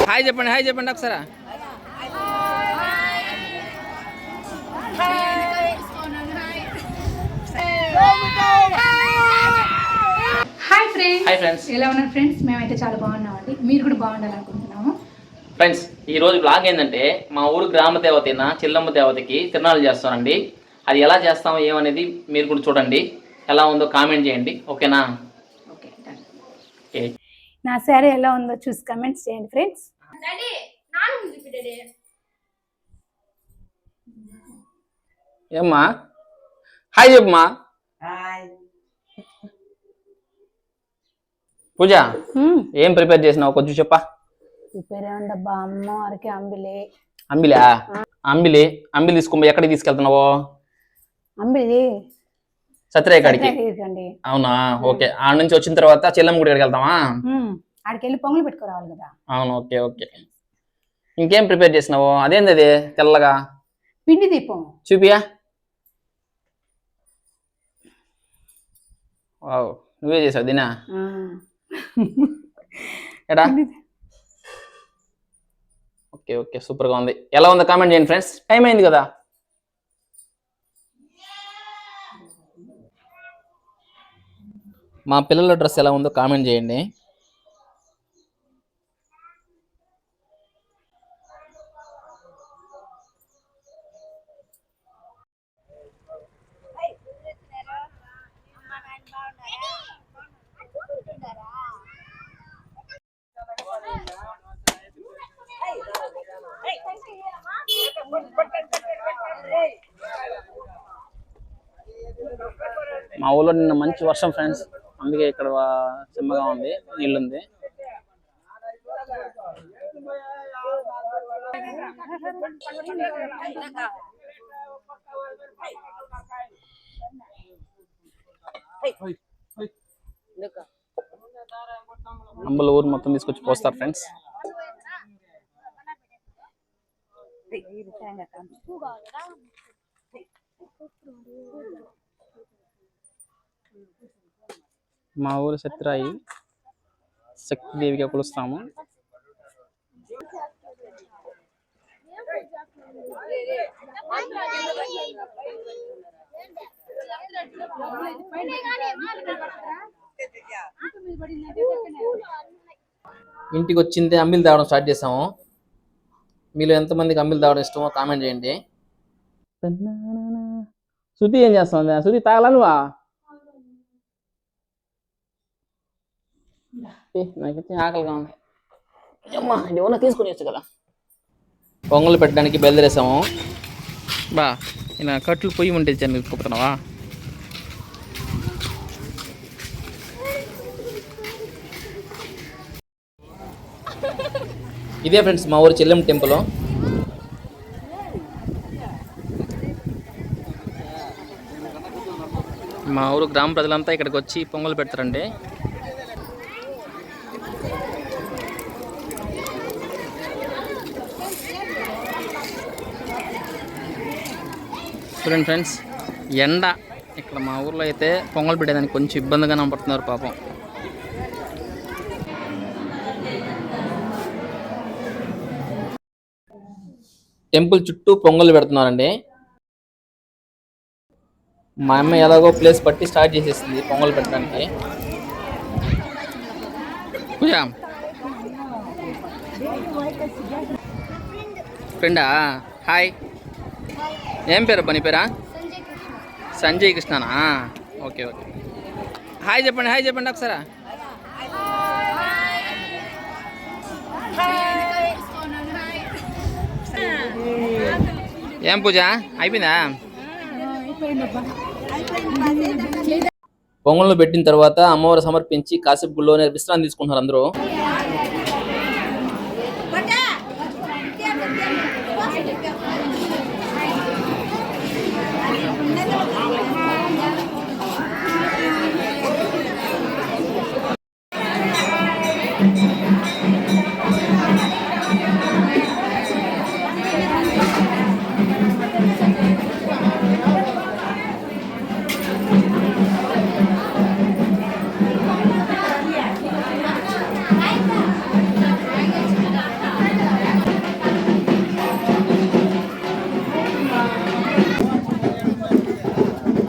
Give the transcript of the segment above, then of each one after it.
Hi చెప్పండి, hi చెప్పండి ఒకసారి. హాయ్ ఫ్రెండ్స్, ఎలా ఉన్నారు ఫ్రెండ్స్? మేమైతే చాలా బాగున్నామండి. మీరు కూడా బాగుండాలనుకుంటున్నాము. ఫ్రెండ్స్ ఈరోజు బ్లాగ్ ఏంటంటే మా ఊరు గ్రామ దేవత అయిన చెల్లమ్మ దేవతకి తిరునాళ్ళు చేస్తానండి. అది ఎలా చేస్తామో ఏమనేది మీరు కూడా చూడండి. ఎలా ఉందో కామెంట్ చేయండి, ఓకేనా? ఓకే, నా శారీ ఎలా ఉందో చూసి కామెంట్స్ చేయండి ఫ్రెండ్స్. ఏమ్మా హాయ్ చెప్పమ్మా. పూజ ఏం ప్రిపేర్ చేసినావు కొంచెం చెప్పా. ప్రిపేర్ ఏముందబ్బా, అమ్మవారికి అంబిలి. అంబిలా? అంబిలి తీసుకుని ఎక్కడికి తీసుకెళ్తున్నావు? అంబిలి సత్యరేఖ కాడికి. అవునా, ఓకే. ఆడ నుంచి వచ్చిన తర్వాత చెల్లమ్మ గుడి వెళ్తామా? ఆడికి వెళ్ళి పొంగలు పెట్టుకురావాలి కదా. అవును, ఓకే ఓకే. ఇంకేం ప్రిపేర్ చేసినావు? అదేంది అది తెల్లగా? పిండి దీపం. చూపియా. వావ్, నువ్వే చేసావు దినా? ఎడా? ఓకే ఓకే, సూపర్గా ఉంది. ఎలా ఉందో కామెంట్ చేయండి ఫ్రెండ్స్. టైం అయింది కదా. మా పిల్లల డ్రెస్ ఎలా ఉందో కామెంట్ చేయండి. మా ఊళ్ళో నిన్న మంచి వర్షం ఫ్రెండ్స్, అందుకే ఇక్కడ చిమ్మగా ఉంది, నీళ్ళుంది. అంబల ఊరు మొత్తం తీసుకొచ్చి పోస్తారు ఫ్రెండ్స్. మా ఊరు సత్యరాయి శక్తిదేవిగా కొలుస్తాము. ఇంటికి వచ్చిందే అంబిలి తాగడం స్టార్ట్ చేసాము. మీలో ఎంతమందికి అంబిలి తాగడం ఇష్టమో కామెంట్ చేయండి. శృతి ఏం చేస్తుంది? శృతి తాగలా నువ్వా? నాకైతే ఆకలిగా ఉంది. అమ్మా ఏమన్నా తీసుకుని వచ్చు కదా. పొంగలు పెట్టడానికి బయలుదేరేసాము. బా ఇలా కట్లు పొయ్యి ఉంటే చెప్పుతున్నావా? ఇదే ఫ్రెండ్స్ మా ఊరు చెల్లెమ్మ టెంపుల్. మా ఊరు గ్రామ ప్రజలంతా ఇక్కడికి వచ్చి పొంగలు పెడతారండి. చూడండి ఫ్రెండ్స్, ఎండ ఇక్కడ మా ఊర్లో అయితే పొంగలు పెట్టేదానికి కొంచెం ఇబ్బందిగా కనపడుతున్నారు పాపం. టెంపుల్ చుట్టూ పొంగలు పెడుతున్నారండి. మా అమ్మ ఎలాగో ప్లేస్ పట్టి స్టార్ట్ చేసేసింది పొంగలు పెట్టడానికి. ఫ్రెండా? హాయ్, ఏం పేరు? పని పేరా? సంజయ్ కృష్ణనా? Okay okay. హాయ్ చెప్పండి, హాయ్ చెప్పండి ఒకసారి. ఏం పూజ అయిపోయిందా? పొంగళ్ళు పెట్టిన తర్వాత అమ్మవారు సమర్పించి కాసేపు గుళ్ళోనే విశ్రాంతి తీసుకుంటున్నారు అందరూ.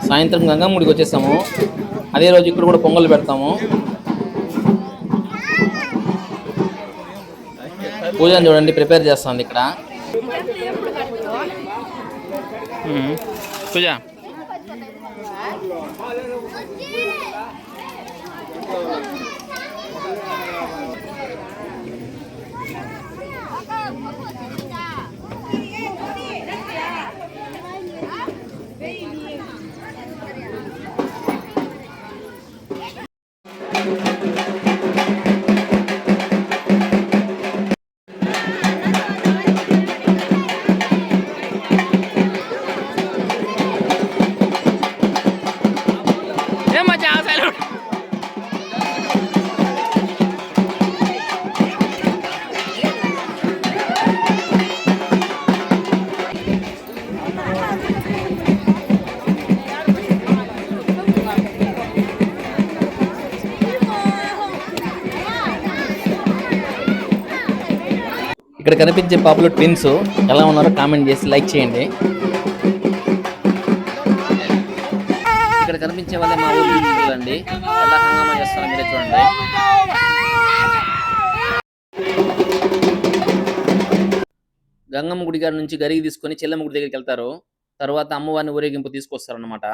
సాయంత్రం గంగమ్మ గుడికి వచ్చేసాము. అదే రోజు ఇక్కడ కూడా పొంగల్ పెడతాము. పూజను చూడండి ప్రిపేర్ చేస్తుంది ఇక్కడ. పూజ ఇక్కడ కనిపించే పాపులర్ ట్విన్స్ ఎలా ఉన్నారో కామెంట్ చేసి లైక్ చేయండి. ఇక్కడ కనిపించే వాళ్ళే మా ఊరు అండి. ఎలా హంగామా చేస్తారో మీరే చూడండి. గంగమ్మ గుడి గారి నుంచి గరికి తీసుకొని చెల్లమ్మ గుడి దగ్గరికి వెళ్తారు. తర్వాత అమ్మవారిని ఊరేగింపు తీసుకొస్తారు అన్నమాట.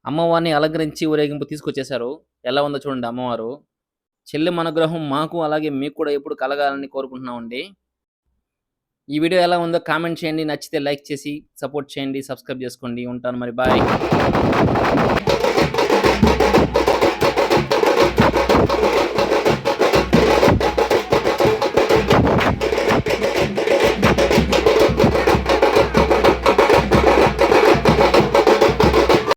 అమ్మవారిని అలంకరించి ఊరేగింపు తీసుకొచ్చేశారు. ఎలా ఉందో చూడండి అమ్మవారు. చెల్లెమ్మ అనుగ్రహం మాకు అలాగే మీకు కూడా ఎప్పుడు కలగాలని కోరుకుంటున్నామండి. ఈ వీడియో ఎలా ఉందో కామెంట్ చేయండి. నచ్చితే లైక్ చేసి సపోర్ట్ చేయండి. సబ్స్క్రైబ్ చేసుకోండి. ఉంటాను మరి, బాయ్.